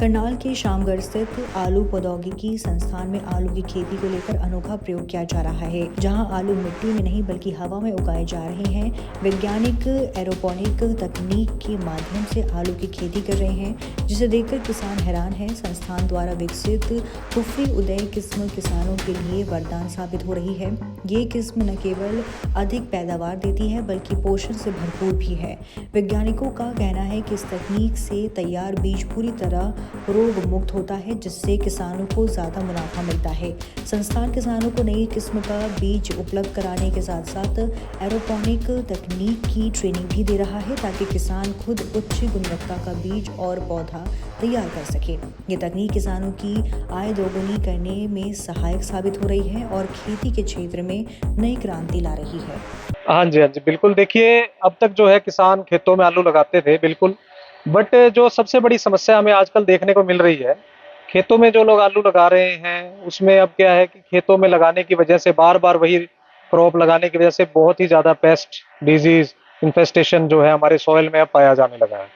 करनाल के शामगढ़ स्थित आलू प्रौद्योगिकी संस्थान में आलू की खेती को लेकर अनोखा प्रयोग किया जा रहा है, जहां आलू मिट्टी में नहीं बल्कि हवा में उगाए जा रहे हैं। वैज्ञानिक एरोपोनिक तकनीक के माध्यम से आलू की खेती कर रहे हैं, जिसे देखकर किसान हैरान हैं। संस्थान द्वारा विकसित कुफरी उदय किस्म किसानों के लिए वरदान साबित हो रही है। ये किस्म न केवल अधिक पैदावार देती है बल्कि पोषण से भरपूर भी है। वैज्ञानिकों का कहना है कि इस तकनीक से तैयार बीज पूरी तरह रोग मुक्त होता है, जिससे किसानों को ज़्यादा मुनाफा मिलता है। संस्थान किसानों को नई किस्म का बीज उपलब्ध कराने के साथ साथ एरोपोनिक तकनीक की ट्रेनिंग भी दे रहा है, ताकि किसान खुद उच्च गुणवत्ता का बीज और पौधा तैयार कर सके। ये तकनीक किसानों की आय दोगुनी करने में सहायक साबित हो रही है और खेती के क्षेत्र में नई क्रांति ला रही है। हाँ जी, बिल्कुल। देखिए, अब तक जो है किसान खेतों में आलू लगाते थे, बिल्कुल, बट जो सबसे बड़ी समस्या हमें आजकल देखने को मिल रही है, खेतों में जो लोग आलू लगा रहे हैं उसमें अब क्या है कि खेतों में लगाने की वजह से बार बार वही क्रॉप लगाने की वजह से बहुत ही ज़्यादा पेस्ट, डिजीज, इन्फेस्टेशन जो है हमारे सॉइल में अब पाया जाने लगा है।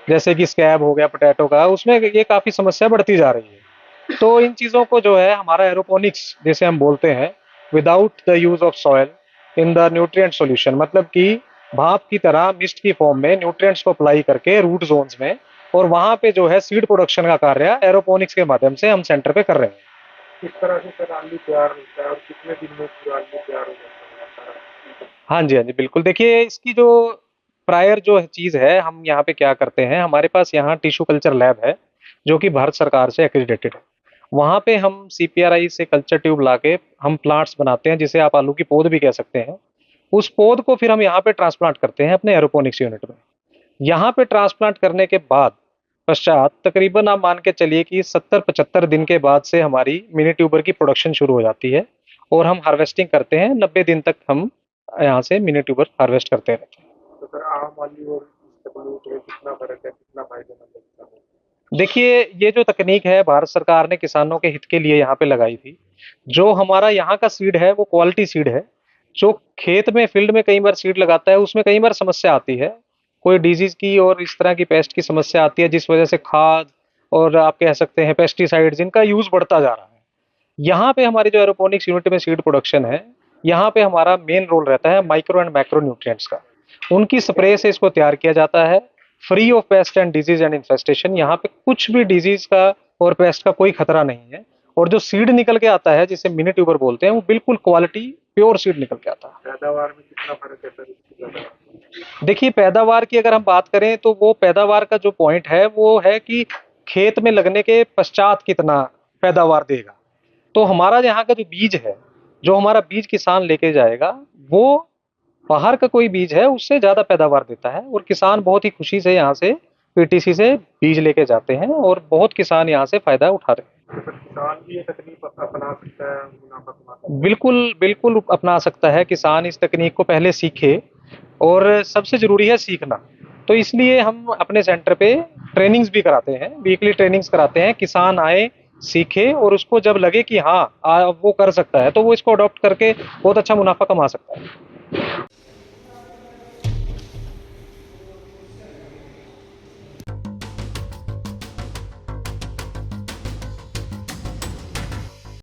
जैसे कि स्कैब हो गया पोटैटो का, उसमें ये काफ़ी समस्या बढ़ती जा रही है। तो इन चीज़ों को जो है हमारा एरोपोनिक्स जिसे हम बोलते हैं, without the use of soil in the nutrient solution, मतलब कि भाप की तरह मिस्ट की फॉर्म में न्यूट्रिएंट्स को अप्लाई करके रूट जोन्स में, और वहां पे जो है सीड प्रोडक्शन का कार्य एरोपोनिक्स के माध्यम से हम सेंटर पे कर रहे हैं। किस तरह से सर आलू तैयार होता है और कितने दिन में पूरा आलू तैयार हो जाता है? हाँ जी, बिल्कुल। देखिए, इसकी जो प्रायर जो चीज है, हम यहाँ पे क्या करते हैं, हमारे पास यहाँ टिश्यू कल्चर लैब है जो कि भारत सरकार से एक्रेडिटेड है। वहाँ पे हम CPRI से कल्चर ट्यूब लाके हम प्लांट्स बनाते हैं, जिसे आप आलू की पौध भी कह सकते हैं। उस पौध को फिर हम यहाँ पे ट्रांसप्लांट करते हैं अपने एरोपोनिक्स यूनिट में। यहाँ पे ट्रांसप्लांट करने के बाद पश्चात तकरीबन आप मान के चलिए कि 70-75 दिन के बाद से हमारी मिनी ट्यूबर की प्रोडक्शन शुरू हो जाती है और हम हार्वेस्टिंग करते हैं। 90 दिन तक हम यहाँ से मिनी ट्यूबर हार्वेस्ट करते रहते हैं। तो सर आम आलू और इस तकनीक में कितना फर्क है, कितना फायदेमंद है? देखिए, ये जो तकनीक है भारत सरकार ने किसानों के हित के लिए यहाँ पे लगाई थी। जो हमारा यहाँ का सीड है वो क्वालिटी सीड है। जो खेत में फील्ड में कई बार सीड लगाता है उसमें कई बार समस्या आती है, कोई डिजीज की और इस तरह की पेस्ट की समस्या आती है, जिस वजह से खाद और आप कह सकते हैं पेस्टिसाइड्स, इनका यूज बढ़ता जा रहा है। यहाँ पे हमारी जो एरोपोनिक्स यूनिट में सीड प्रोडक्शन है, यहाँ पे हमारा मेन रोल रहता है माइक्रो एंड मैक्रो न्यूट्रिएंट्स का। उनकी स्प्रे से इसको तैयार किया जाता है free of paste and disease and infestation. यहाँ पे कुछ भी डिजीज का और पेस्ट का कोई खतरा नहीं है। और जो सीड निकल के आता है, जिसे मिनी ट्यूबर बोलते हैं, वो बिल्कुल क्वालिटी प्योर सीड निकल के आता है। पैदावार में कितना फर्क है सर इसकी पैदावार? देखिए, पैदावार की अगर हम बात करें तो वो पैदावार का जो पॉइंट है वो है कि खेत में लगने के पश्चात कितना पैदावार देगा। तो हमारा यहाँ का जो बीज है, जो हमारा बीज किसान लेके जाएगा, वो बाहर का कोई बीज है उससे ज्यादा पैदावार देता है। और किसान बहुत ही खुशी से यहाँ से PTC से बीज लेके जाते हैं और बहुत किसान यहाँ से फायदा उठा रहे हैं। तो सर किसान भी ये तकनीक अपना सकता है, मुनाफा कमा सकता है? बिल्कुल बिल्कुल अपना सकता है किसान। इस तकनीक को पहले सीखे, और सबसे जरूरी है सीखना। तो इसलिए हम अपने सेंटर पे ट्रेनिंग्स भी कराते हैं, वीकली ट्रेनिंग्स कराते हैं। किसान आए, सीखे, और उसको जब लगे कि हाँ वो कर सकता है, तो वो इसको अडॉप्ट करके बहुत अच्छा मुनाफा कमा सकता है।